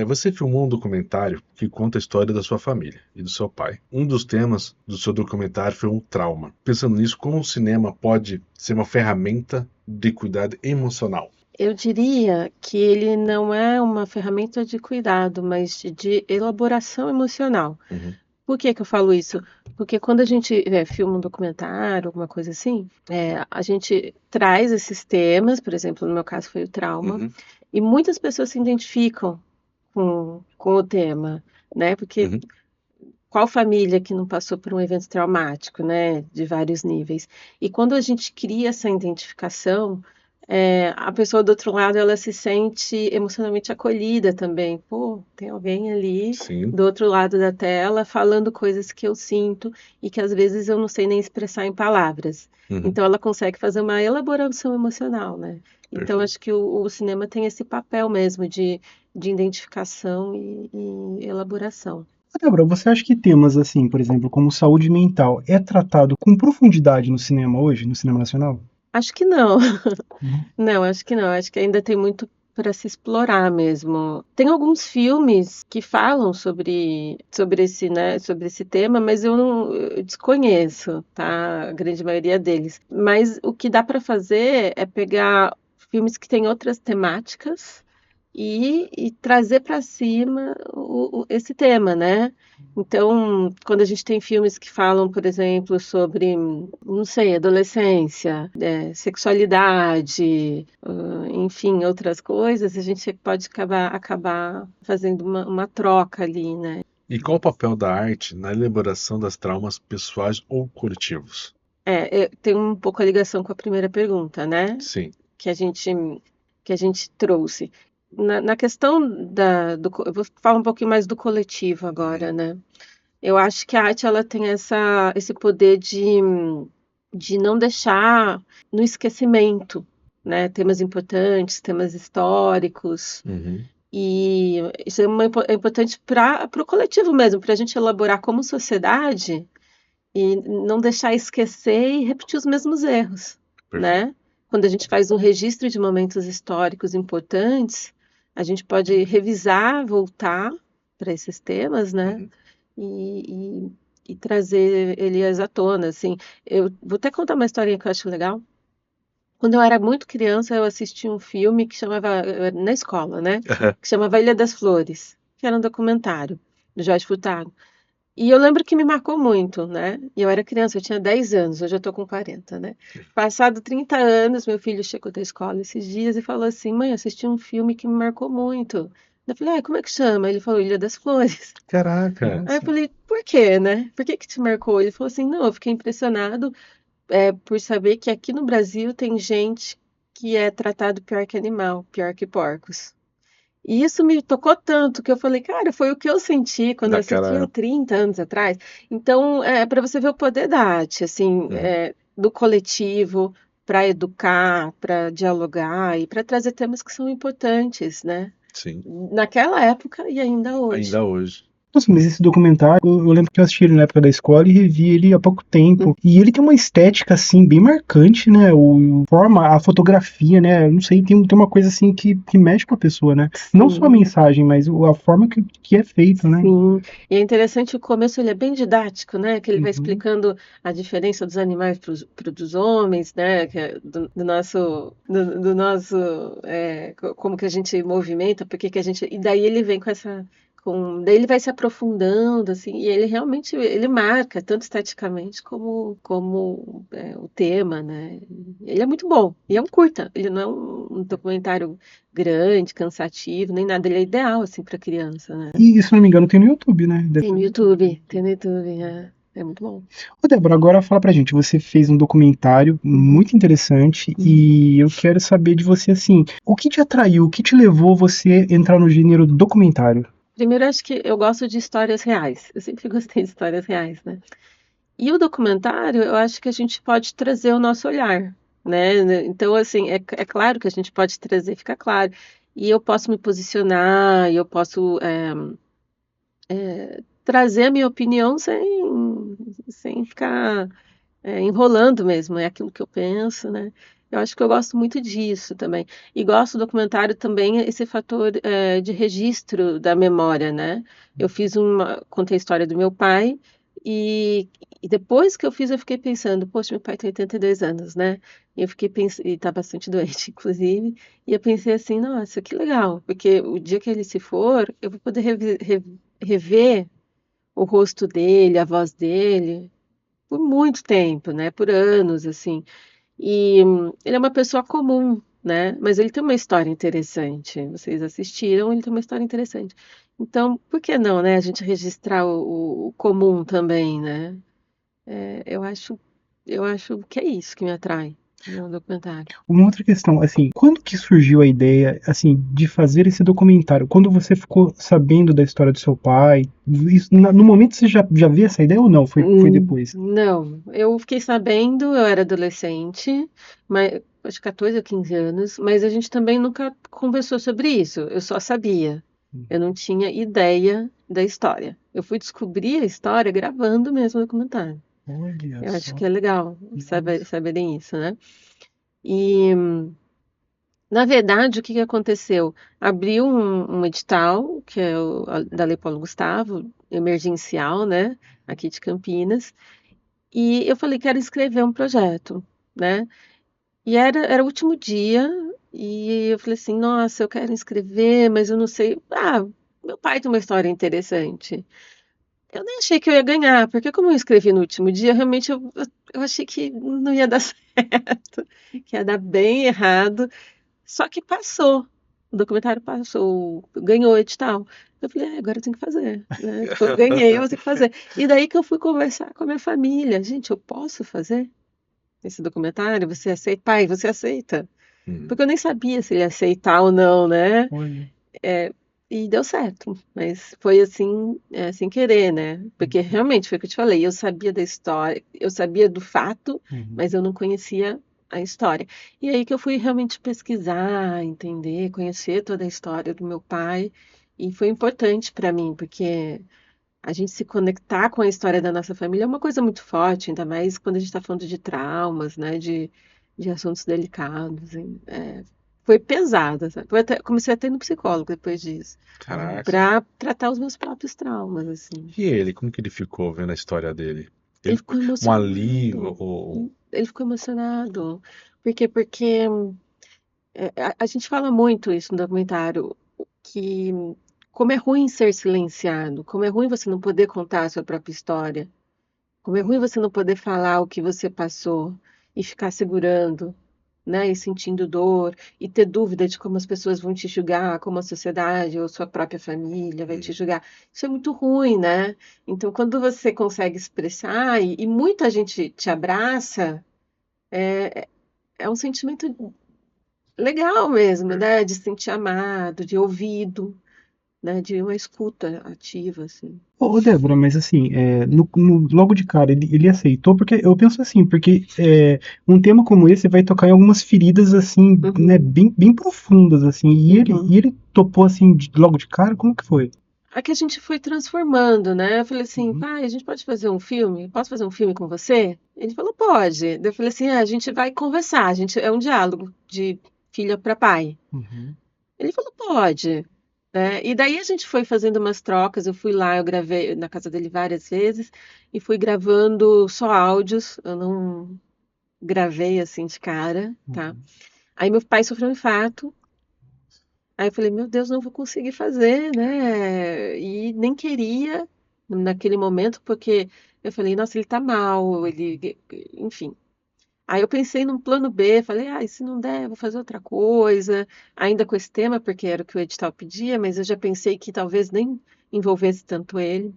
Você filmou um documentário que conta a história da sua família e do seu pai. Um dos temas do seu documentário foi um trauma. Pensando nisso, como o cinema pode ser uma ferramenta de cuidado emocional? Eu diria que ele não é uma ferramenta de cuidado, mas de elaboração emocional. Uhum, Por que que eu falo isso? Porque quando a gente filma um documentário, alguma coisa assim, a gente traz esses temas, por exemplo, no meu caso foi o trauma, uhum, e muitas pessoas se identificam com o tema, né? Porque uhum. qual família que não passou por um evento traumático, né? De vários níveis. E quando a gente cria essa identificação, a pessoa do outro lado ela se sente emocionalmente acolhida também. Pô, tem alguém ali Sim, do outro lado da tela falando coisas que eu sinto e que às vezes eu não sei nem expressar em palavras. uhum, Então ela consegue fazer uma elaboração emocional, né? Então perfeito. acho que o cinema tem esse papel mesmo de identificação e elaboração. Débora, você acha que temas assim, por exemplo, como saúde mental, é tratado com profundidade no cinema hoje, no cinema nacional? Acho que não. Uhum. Não, acho que não. Acho que ainda tem muito para se explorar mesmo. Tem alguns filmes que falam sobre esse, né, sobre esse tema, mas eu desconheço, tá? A grande maioria deles. Mas o que dá para fazer é pegar filmes que têm outras temáticas e trazer para cima esse tema, né? Então, quando a gente tem filmes que falam, por exemplo, sobre, não sei, adolescência, sexualidade, enfim, outras coisas, a gente pode acabar fazendo uma troca ali, né? E qual o papel da arte na elaboração das traumas pessoais ou coletivos? Tem um pouco a ligação com a primeira pergunta, né? Sim. Que a gente, que a gente trouxe. Na questão eu vou falar um pouquinho mais do coletivo Uhum, agora, né? Eu acho que a arte ela tem esse poder de não deixar no esquecimento, né? Temas importantes, temas históricos. uhum, E isso é importante para o coletivo mesmo, para a gente elaborar como sociedade e não deixar esquecer e repetir os mesmos erros, perfeito. né? Quando a gente faz um registro de momentos históricos importantes, a gente pode revisar, voltar para esses temas, né? Uhum, E, e trazer eles à tona, assim. Eu vou até contar uma historinha que eu acho legal. Quando eu era muito criança, eu assisti um filme que chamava, na escola, né? Que chamava Ilha das Flores, que era um documentário do Jorge Furtado. E eu lembro que me marcou muito, né? E eu era criança, eu tinha 10 anos, hoje eu tô com 40, né? Passado 30 anos, meu filho chegou da escola esses dias e falou assim: mãe, assisti um filme que me marcou muito. Eu falei: como é que chama? Ele falou: Ilha das Flores. Caraca. Aí eu Nossa. falei: por quê, né? Por que que te marcou? Ele falou assim: não, eu fiquei impressionado por saber que aqui no Brasil tem gente que é tratado pior que animal, pior que porcos. E isso me tocou tanto que eu falei, cara, foi o que eu senti quando eu assisti há Daquela. 30 anos atrás. Então, para você ver o poder da arte, assim, Uhum, do coletivo, para educar, para dialogar e para trazer temas que são importantes, né? sim. Naquela época e ainda hoje. Ainda hoje. Nossa, mas esse documentário, eu lembro que eu assisti ele na época da escola e revi ele há pouco tempo. E ele tem uma estética, assim, bem marcante, né? Forma, a fotografia, né? Eu não sei, tem uma coisa, assim, que mexe com a pessoa, né? Não só a Sim. mensagem, mas a forma que é feito, né? Sim, e é interessante o começo, ele é bem didático, né? Que ele vai Uhum. explicando a diferença dos animais para dos homens, né? Que é do nosso, como que a gente movimenta, porque que a gente, e daí ele vem daí ele vai se aprofundando, assim, e ele realmente, ele marca, tanto esteticamente como o tema, né? Ele é muito bom, e é um curta, ele não é um documentário grande, cansativo, nem nada, ele é ideal, assim, para criança, né? E, se não me engano, tem no YouTube, né? Deve Tem ter no no YouTube. YouTube, tem no YouTube, é muito bom. Ô, Débora, agora fala pra gente. Você fez um documentário Uhum. muito interessante e eu quero saber de você, assim, o que te atraiu, o que te levou você a entrar no gênero documentário? Primeiro, acho que eu gosto de histórias reais. Eu sempre gostei de histórias reais, né? E o documentário, eu acho que a gente pode trazer o nosso olhar, né? Então, assim, é claro que a gente pode trazer, fica claro. E eu posso me posicionar, e eu posso trazer a minha opinião sem ficar enrolando mesmo, é aquilo que eu penso, né? Eu acho que eu gosto muito disso também. E gosto do documentário também, esse fator de registro da memória, né? Contei a história do meu pai, e, e depois que eu fiz, eu fiquei pensando, poxa, meu pai tem 82 anos, né? E eu fiquei pensando, e tá bastante doente, inclusive, e eu pensei assim, nossa, que legal, porque o dia que ele se for, eu vou poder rever o rosto dele, a voz dele, por muito tempo, né? Por anos, assim. E ele é uma pessoa comum, né? Mas ele tem uma história interessante. Vocês assistiram, ele tem uma história interessante. Então, por que não, né? A gente registrar o comum também, né? Eu acho que é isso que me atrai no documentário. Uma outra questão, assim, quando que surgiu a ideia, assim, de fazer esse documentário? Quando você ficou sabendo da história do seu pai? No momento você já viu essa ideia ou não? Foi depois? Não, eu fiquei sabendo, eu era adolescente, mas acho que 14 ou 15 anos, mas a gente também nunca conversou sobre isso. Eu só sabia. Eu não tinha ideia da história. Eu fui descobrir a história gravando mesmo o documentário. Olha Eu acho só. que é legal Nossa. saberem isso, né? E, na verdade, o que que aconteceu? Abriu um edital, que é da Lei Paulo Gustavo, emergencial, né? Aqui de Campinas. E eu falei: "Quero escrever um projeto", né. E era o último dia, e eu falei assim: "Nossa, eu quero escrever, mas eu não sei". Meu pai tem uma história interessante. Eu nem achei que eu ia ganhar, porque como eu escrevi no último dia, realmente eu achei que não ia dar certo, que ia dar bem errado, só que passou. O documentário passou, ganhou o edital. Eu falei: agora eu tenho que fazer, né, tipo, eu ganhei, eu vou ter que fazer". E daí que eu fui conversar com a minha família: "Gente, eu posso fazer esse documentário? Você aceita? Pai, você aceita?". Hum. Porque eu nem sabia se ele ia aceitar ou não, né. Olha. Eh, e deu certo, mas foi assim, sem querer, né, porque realmente foi o que eu te falei, eu sabia da história, eu sabia do fato, Uhum. mas eu não conhecia a história. E aí que eu fui realmente pesquisar, entender, conhecer toda a história do meu pai, e foi importante para mim, porque a gente se conectar com a história da nossa família é uma coisa muito forte, ainda mais quando a gente está falando de traumas, né, de assuntos delicados, foi pesado, sabe. Comecei até ir no psicólogo depois disso, Caraca. para tratar os meus próprios traumas, assim. E ele, como que ele ficou vendo a história dele? Ele Ele, ficou um alívio, emocionado, ele ficou emocionado. Por quê? Porque, a gente fala muito isso no documentário, que como é ruim ser silenciado, como é ruim você não poder contar a sua própria história. Como é ruim você não poder falar o que você passou e ficar segurando, né, e sentindo dor, e ter dúvida de como as pessoas vão te julgar, como a sociedade ou sua própria família vai te hum, julgar. Isso é muito ruim, né. Então quando você consegue expressar e muita gente te abraça, é um sentimento legal mesmo, né, de se sentir amado, de ouvido, né, de uma escuta ativa, assim. Ô, Débora, mas assim, logo de cara, ele aceitou, porque eu penso assim, porque um tema como esse vai tocar em algumas feridas, assim, né, Uhum, bem profundas, assim, uhum. e ele topou, assim, logo de cara, como que foi? É que a gente foi transformando, né. Eu falei assim: Uhum, "Pai, a gente pode fazer um filme? Posso fazer um filme com você?". Ele falou: "Pode". Daí eu falei assim: a gente vai conversar, a gente é um diálogo de filha para pai". uhum, Ele falou: "Pode", né. E daí a gente foi fazendo umas trocas, eu fui lá, eu gravei na casa dele várias vezes, e fui gravando só áudios, eu não gravei, assim, de cara, tá. uhum. Aí meu pai sofreu um infarto. Aí eu falei: "Meu Deus, não vou conseguir fazer, né", e nem queria naquele momento, porque eu falei: "Nossa, ele tá mal, ele", enfim. Aí eu pensei num plano B, falei: "Ai, se não der, eu vou fazer outra coisa", ainda com esse tema, porque era o que o edital pedia, mas eu já pensei que talvez nem envolvesse tanto ele.